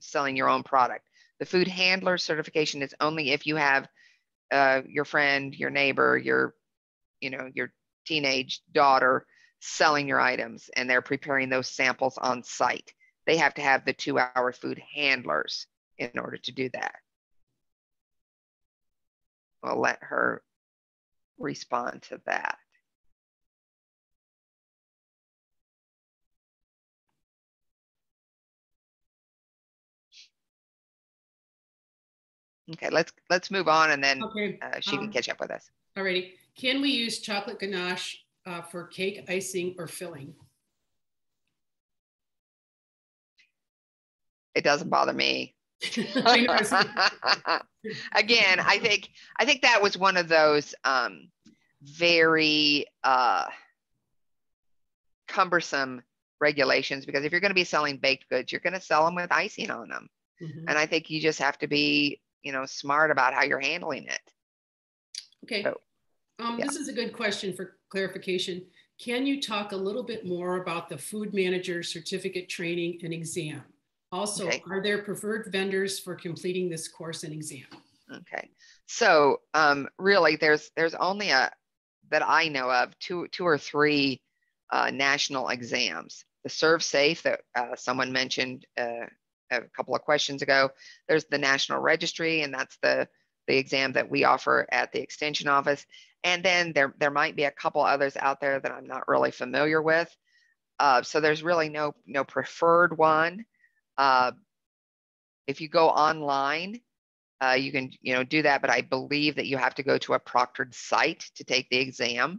selling your own product. The food handler certification is only if you have your friend, your neighbor, your teenage daughter selling your items and they're preparing those samples on site. they have to have the 2-hour food handlers in order to do that. We'll let her respond to that. Okay, let's move on, and then she can catch up with us. Alrighty. Can we use chocolate ganache for cake, icing, or filling? It doesn't bother me. Again, I think that was one of those very cumbersome regulations, because if you're going to be selling baked goods, you're going to sell them with icing on them. And I think you just have to be, smart about how you're handling it. Okay. So, This is a good question for clarification. Can you talk a little bit more about the food manager certificate training and exam? Also, are there preferred vendors for completing this course and exam? Okay. So really, there's only that I know of two or three national exams. The Serve Safe that someone mentioned a couple of questions ago. There's the National Registry, and that's the exam that we offer at the Extension office. And then there might be a couple others out there that I'm not really familiar with. So there's really no preferred one. If you go online, you can do that, but I believe that you have to go to a proctored site to take the exam.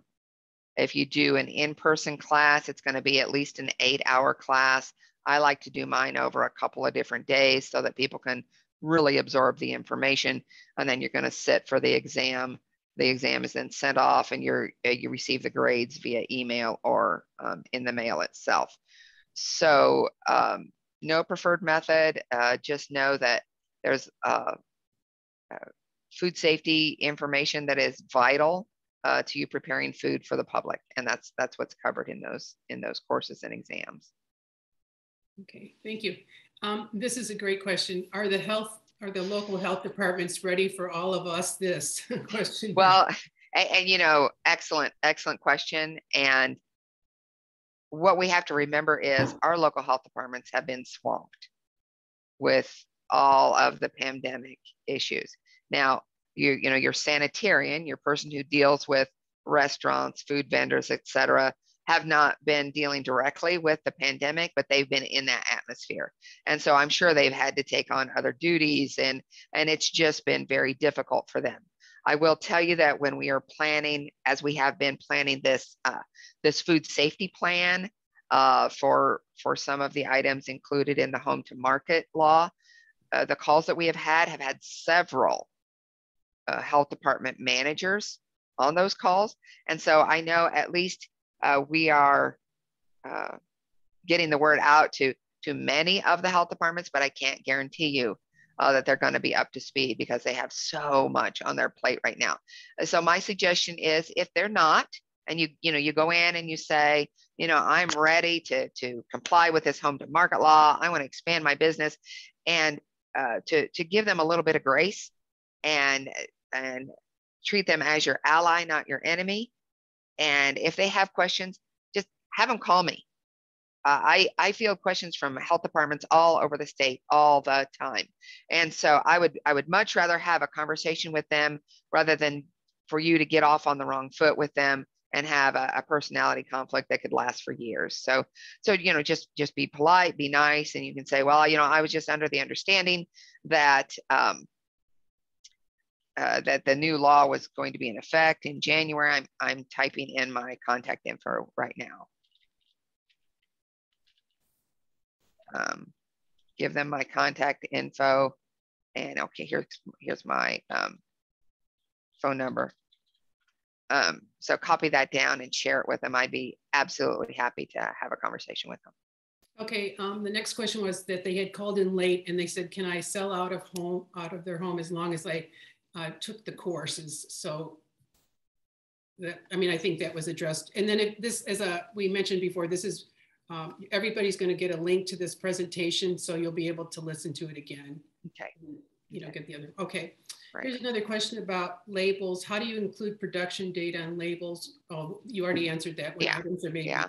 If you do an in-person class, it's going to be at least an 8-hour class. I like to do mine over a couple of different days so that people can really absorb the information, and then you're going to sit for the exam. The exam is then sent off, and you receive the grades via email or in the mail itself. So no preferred method. Just know that there's food safety information that is vital to you preparing food for the public, and that's what's covered in those courses and exams. Okay, thank you. This is a great question. Are the local health departments ready for all of us this question? Well, and excellent question. And what we have to remember is our local health departments have been swamped with all of the pandemic issues. Now, your sanitarian, your person who deals with restaurants, food vendors, et cetera, have not been dealing directly with the pandemic, but they've been in that atmosphere. And so I'm sure they've had to take on other duties, and it's just been very difficult for them. I will tell you that when we are planning, as we have been planning this food safety plan for some of the items included in the home to market law, the calls that we have had several health department managers on those calls. And so I know at least we are getting the word out to many of the health departments, but I can't guarantee you that they're going to be up to speed because they have so much on their plate right now. So my suggestion is, if they're not, and you go in and you say, I'm ready to comply with this home to market law, I want to expand my business, and to give them a little bit of grace and treat them as your ally, not your enemy. And if they have questions, just have them call me. I field questions from health departments all over the state all the time. And so I would much rather have a conversation with them rather than for you to get off on the wrong foot with them and have a personality conflict that could last for years. So just be polite, be nice, and you can say, well, I was just under the understanding that that the new law was going to be in effect in January. I'm typing in my contact info right now. Give them my contact info, and okay, here's my phone number. So copy that down and share it with them. I'd be absolutely happy to have a conversation with them. Okay, the next question was that they had called in late and they said, can I sell out of their home as long as I took the courses? So I think that was addressed. And then we mentioned before, this is, everybody's going to get a link to this presentation, so you'll be able to listen to it again. Okay. Get the other, okay. Right. Here's another question about labels. How do you include production data on labels? Oh, you already answered that. What items are made? Yeah.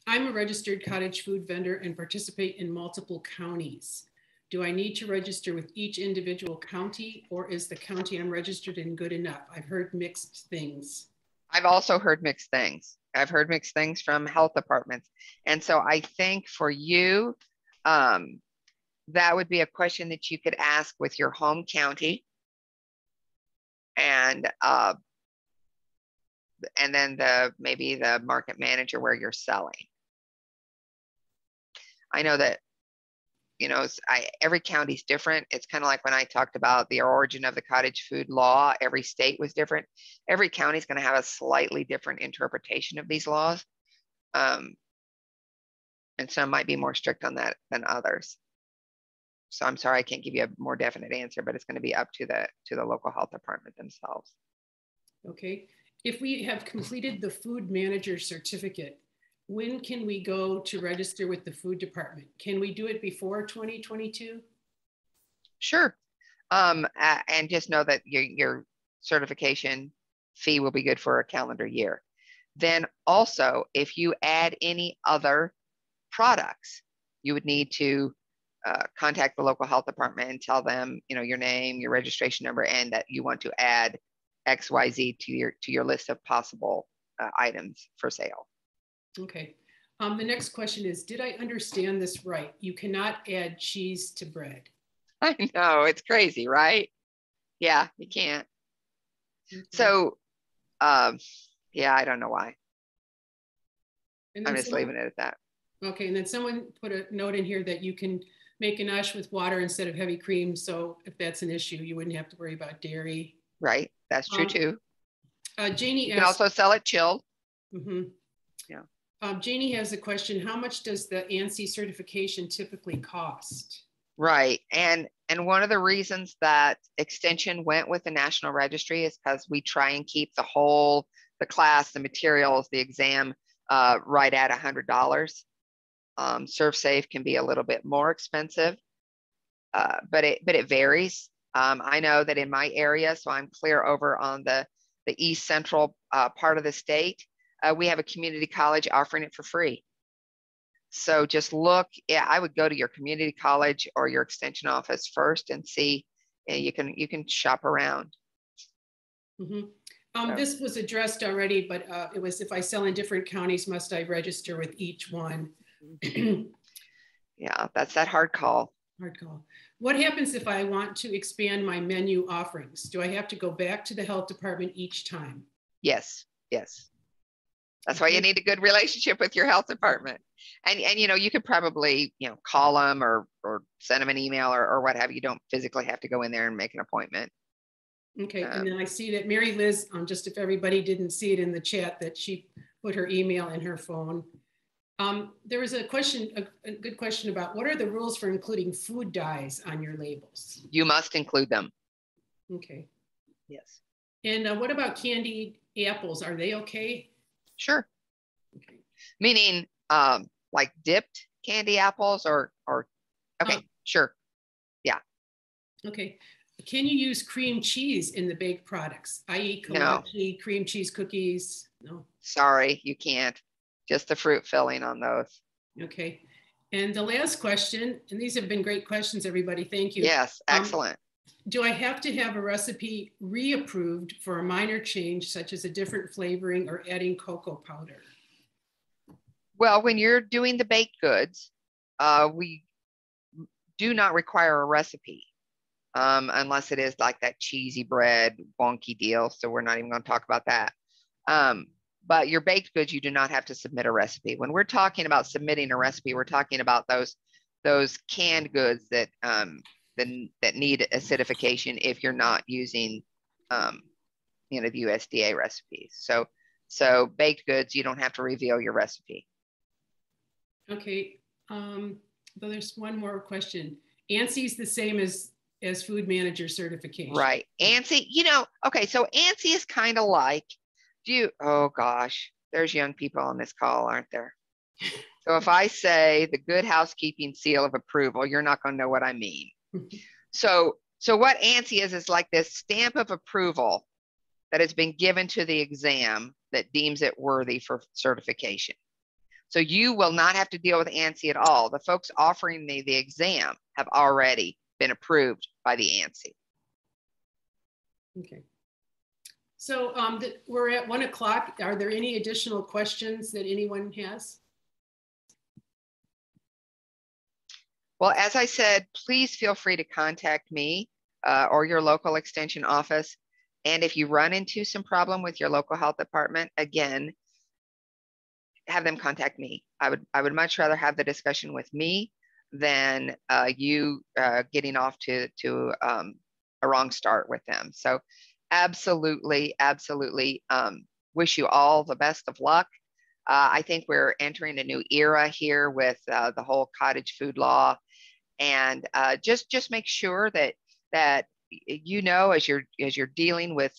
I'm a registered cottage food vendor and participate in multiple counties. Do I need to register with each individual county, or is the county I'm registered in good enough? I've heard mixed things. I've also heard mixed things. I've heard mixed things from health departments. And so I think for you, that would be a question that you could ask with your home county. And then maybe the market manager where you're selling. I know that, you know, every county's different. It's kind of like when I talked about the origin of the cottage food law, every state was different. Every county is going to have a slightly different interpretation of these laws. And some might be more strict on that than others. So I'm sorry, I can't give you a more definite answer, but it's going to be up to the local health department themselves. Okay. If we have completed the food manager certificate, when can we go to register with the food department? Can we do it before 2022? Sure. And just know that your certification fee will be good for a calendar year. Then also, if you add any other products, you would need to contact the local health department and tell them, you know, your name, your registration number, and that you want to add XYZ to your list of possible items for sale. Okay. The next question is, did I understand this right? You cannot add cheese to bread. I know, it's crazy, right? Yeah, you can't. Okay. So, yeah, I don't know why. I'm just leaving it at that. Okay, and then someone put a note in here that you can make ganache with water instead of heavy cream. So if that's an issue, you wouldn't have to worry about dairy. Right, that's true too. Janie you can also sell it chilled. Mm-hmm. Yeah. Janie has a question. How much does the Ansi certification typically cost? Right, and one of the reasons that Extension went with the National Registry is because we try and keep the class, the materials, the exam right at $100. ServSafe can be a little bit more expensive, but it varies. I know that in my area, so I'm clear over on the east central part of the state, we have a community college offering it for free. So just look, I would go to your community college or your extension office first and see, you can shop around. Mm-hmm. This was addressed already, but it was, if I sell in different counties, must I register with each one? Yeah, that's that hard call. Hard call. What happens if I want to expand my menu offerings? Do I have to go back to the health department each time? Yes, yes. That's why you need a good relationship with your health department. And you know, you could probably, you know, call them or send them an email or what have you. You don't physically have to go in there and make an appointment. Okay, and then I see that Mary Liz, just if everybody didn't see it in the chat, that she put her email in her phone. There was a question, a good question about what are the rules for including food dyes on your labels? You must include them. Okay. Yes. And what about candied apples? Are they okay? Sure. Okay. Meaning like dipped candy apples or okay, sure. Yeah. Okay. Can you use cream cheese in the baked products, i.e. Ganache, cream cheese cookies? No. Sorry, you can't. Just the fruit filling on those. Okay. And the last question, and these have been great questions, everybody. Thank you. Yes, excellent. Do I have to have a recipe reapproved for a minor change, such as a different flavoring or adding cocoa powder? Well, when you're doing the baked goods, we do not require a recipe unless it is like that cheesy bread wonky deal. So we're not even going to talk about that. But your baked goods, you do not have to submit a recipe. When we're talking about submitting a recipe, we're talking about those canned goods that that need acidification if you're not using you know, the USDA recipes. So baked goods, you don't have to reveal your recipe. Okay, but there's one more question. Ansi's the same as food manager certification. Right, Ansi, you know, okay, so Ansi is kind of like, oh gosh, there's young people on this call, aren't there? So if I say the Good Housekeeping seal of approval, you're not going to know what I mean. So what Ansi is like this stamp of approval that has been given to the exam that deems it worthy for certification. So you will not have to deal with Ansi at all. The folks offering me the exam have already been approved by the Ansi. Okay. So we're at 1 o'clock. Are there any additional questions that anyone has? Well, as I said, please feel free to contact me or your local extension office. And if you run into some problem with your local health department, again, have them contact me. I would much rather have the discussion with me than you getting off to a wrong start with them. So absolutely, absolutely wish you all the best of luck. I think we're entering a new era here with the whole cottage food law, and just make sure that you know, as you're dealing with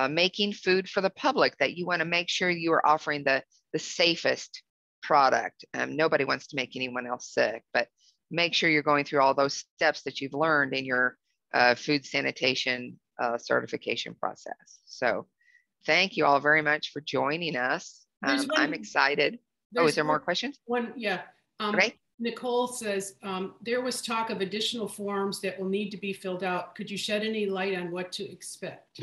making food for the public, that you want to make sure you are offering the safest product. Nobody wants to make anyone else sick, but make sure you're going through all those steps that you've learned in your food sanitation certification process. So thank you all very much for joining us. I'm excited. Oh, is there more questions? Yeah. Okay. Nicole says, there was talk of additional forms that will need to be filled out. Could you shed any light on what to expect?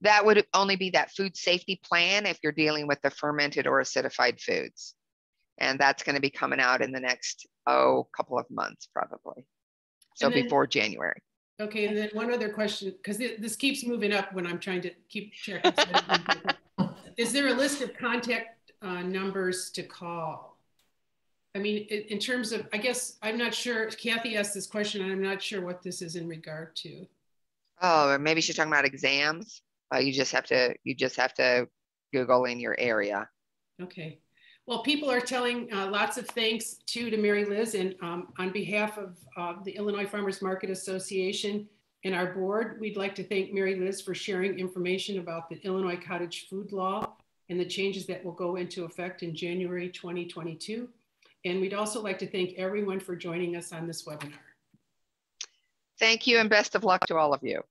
That would only be that food safety plan if you're dealing with the fermented or acidified foods. And that's going to be coming out in the next, couple of months, probably. So then, before January. Okay, and then one other question, because this keeps moving up when I'm trying to keep checking. Is there a list of contact numbers to call? I mean, in terms of, I guess, I'm not sure, Kathy asked this question and I'm not sure what this is in regard to. Oh, maybe she's talking about exams. You just have to Google in your area. Okay. Well, people are telling lots of thanks to Mary Liz, and on behalf of the Illinois Farmers Market Association and our board, we'd like to thank Mary Liz for sharing information about the Illinois Cottage Food Law and the changes that will go into effect in January 2022. And we'd also like to thank everyone for joining us on this webinar. Thank you and best of luck to all of you.